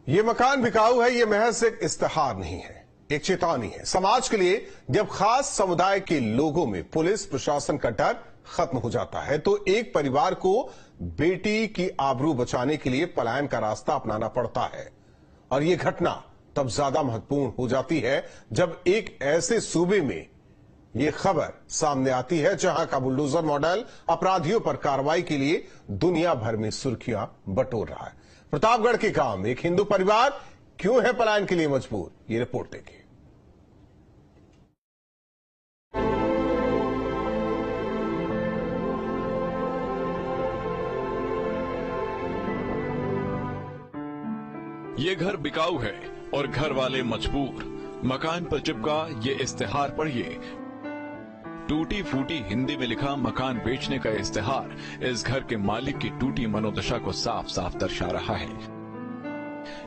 ये मकान बिकाऊ है, ये महज एक इस्तेहार नहीं है, एक चेतावनी है समाज के लिए। जब खास समुदाय के लोगों में पुलिस प्रशासन का डर खत्म हो जाता है तो एक परिवार को बेटी की आबरू बचाने के लिए पलायन का रास्ता अपनाना पड़ता है। और ये घटना तब ज्यादा महत्वपूर्ण हो जाती है जब एक ऐसे सूबे में ये खबर सामने आती है जहां का बुलडोजर मॉडल अपराधियों पर कार्रवाई के लिए दुनिया भर में सुर्खियां बटोर रहा है। प्रतापगढ़ के गांव में एक हिंदू परिवार क्यों है पलायन के लिए मजबूर, ये रिपोर्ट देखिए। ये घर बिकाऊ है और घर वाले मजबूर। मकान पर चिपका ये इस्तेहार पढ़िए। टूटी फूटी हिंदी में लिखा मकान बेचने का इस्तेहार इस घर के मालिक की टूटी मनोदशा को साफ साफ दर्शा रहा है।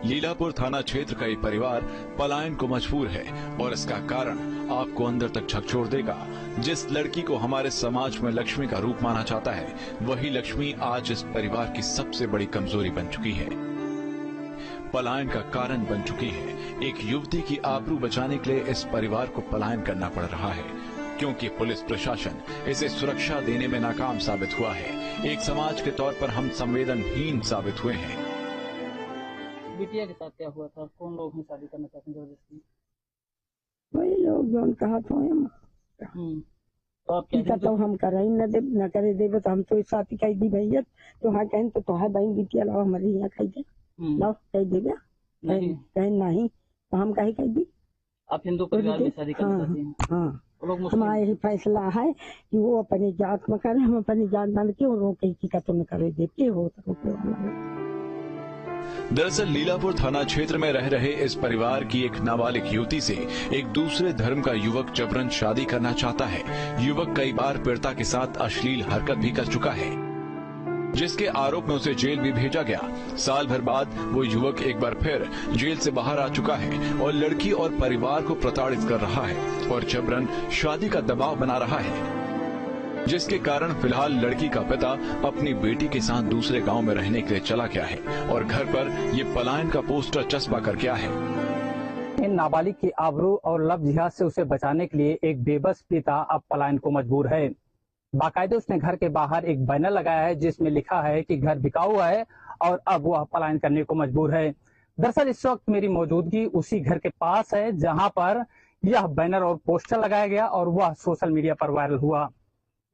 लीलापुर थाना क्षेत्र का ये परिवार पलायन को मजबूर है और इसका कारण आपको अंदर तक झकझोर देगा। जिस लड़की को हमारे समाज में लक्ष्मी का रूप माना जाता है, वही लक्ष्मी आज इस परिवार की सबसे बड़ी कमजोरी बन चुकी है, पलायन का कारण बन चुकी है। एक युवती की आबरू बचाने के लिए इस परिवार को पलायन करना पड़ रहा है क्योंकि पुलिस प्रशासन इसे सुरक्षा देने में नाकाम साबित हुआ है। एक समाज के तौर पर हम संवेदनहीन साबित हुए हैं। बिटिया के साथ क्या हुआ था? कौन लोग हैं शादी करना चाहते हैं जबरदस्ती? वही लोग जो कहा तो तो आप क्या तो हम कर ही न करे देवे तो हम तो इस शादी कही दी भैया तो हाँ कहें तो है बहन बिटिया लाओ हमारे यहाँ कही दे लाओ कही देवे कहें नहीं तो हम कही कही दी। आप हिंदू परिवार में शादी करना चाहते हैं? हाँ लोग हमारा यही फैसला है कि वो अपनी जात में करे, हम अपनी जात मान क्यों रोके की का तुम करे देते हो तो रोके वाला। दरअसल लीलापुर थाना क्षेत्र में रह रहे इस परिवार की एक नाबालिग युवती से एक दूसरे धर्म का युवक जबरन शादी करना चाहता है। युवक कई बार पीड़िता के साथ अश्लील हरकत भी कर चुका है, जिसके आरोप में उसे जेल भी भेजा गया। साल भर बाद वो युवक एक बार फिर जेल से बाहर आ चुका है और लड़की और परिवार को प्रताड़ित कर रहा है और जबरन शादी का दबाव बना रहा है, जिसके कारण फिलहाल लड़की का पिता अपनी बेटी के साथ दूसरे गांव में रहने के लिए चला गया है और घर पर ये पलायन का पोस्टर चस्पा कर गया है। इन नाबालिग की आबरू और लव जिहाद से उसे बचाने के लिए एक बेबस पिता अब पलायन को मजबूर है। बाकायदे उसने घर के बाहर एक बैनर लगाया है जिसमें लिखा है कि घर बिका हुआ है और अब वह पलायन करने को मजबूर है। दरअसल इस वक्त मेरी मौजूदगी उसी घर के पास है जहां पर यह बैनर और पोस्टर लगाया गया और वह सोशल मीडिया पर वायरल हुआ।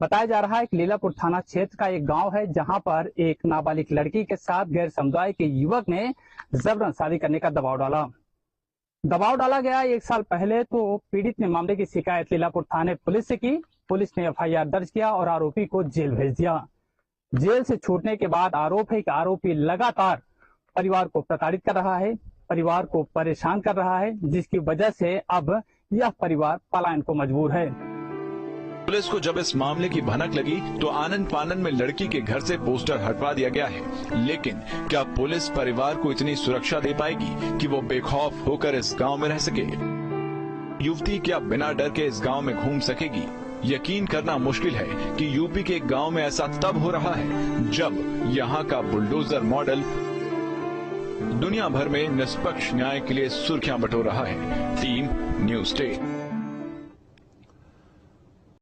बताया जा रहा है कि लीलापुर थाना क्षेत्र का एक गांव है जहां पर एक नाबालिग लड़की के साथ गैर समुदाय के युवक ने जबरन शादी करने का दबाव डाला गया। एक साल पहले तो पीड़ित ने मामले की शिकायत लीलापुर थाने पुलिस से की। पुलिस ने एफआईआर दर्ज किया और आरोपी को जेल भेज दिया। जेल से छूटने के बाद आरोप है कि आरोपी लगातार परिवार को प्रताड़ित कर रहा है, परिवार को परेशान कर रहा है, जिसकी वजह से अब यह परिवार पलायन को मजबूर है। पुलिस को जब इस मामले की भनक लगी तो आनन फानन में लड़की के घर से पोस्टर हटवा दिया गया है। लेकिन क्या पुलिस परिवार को इतनी सुरक्षा दे पाएगी कि वो बेखौफ होकर इस गांव में रह सके? युवती क्या बिना डर के इस गांव में घूम सकेगी? यकीन करना मुश्किल है कि यूपी के एक गांव में ऐसा तब हो रहा है जब यहां का बुलडोजर मॉडल दुनिया भर में निष्पक्ष न्याय के लिए सुर्खियां बटोर रहा है। Team news day.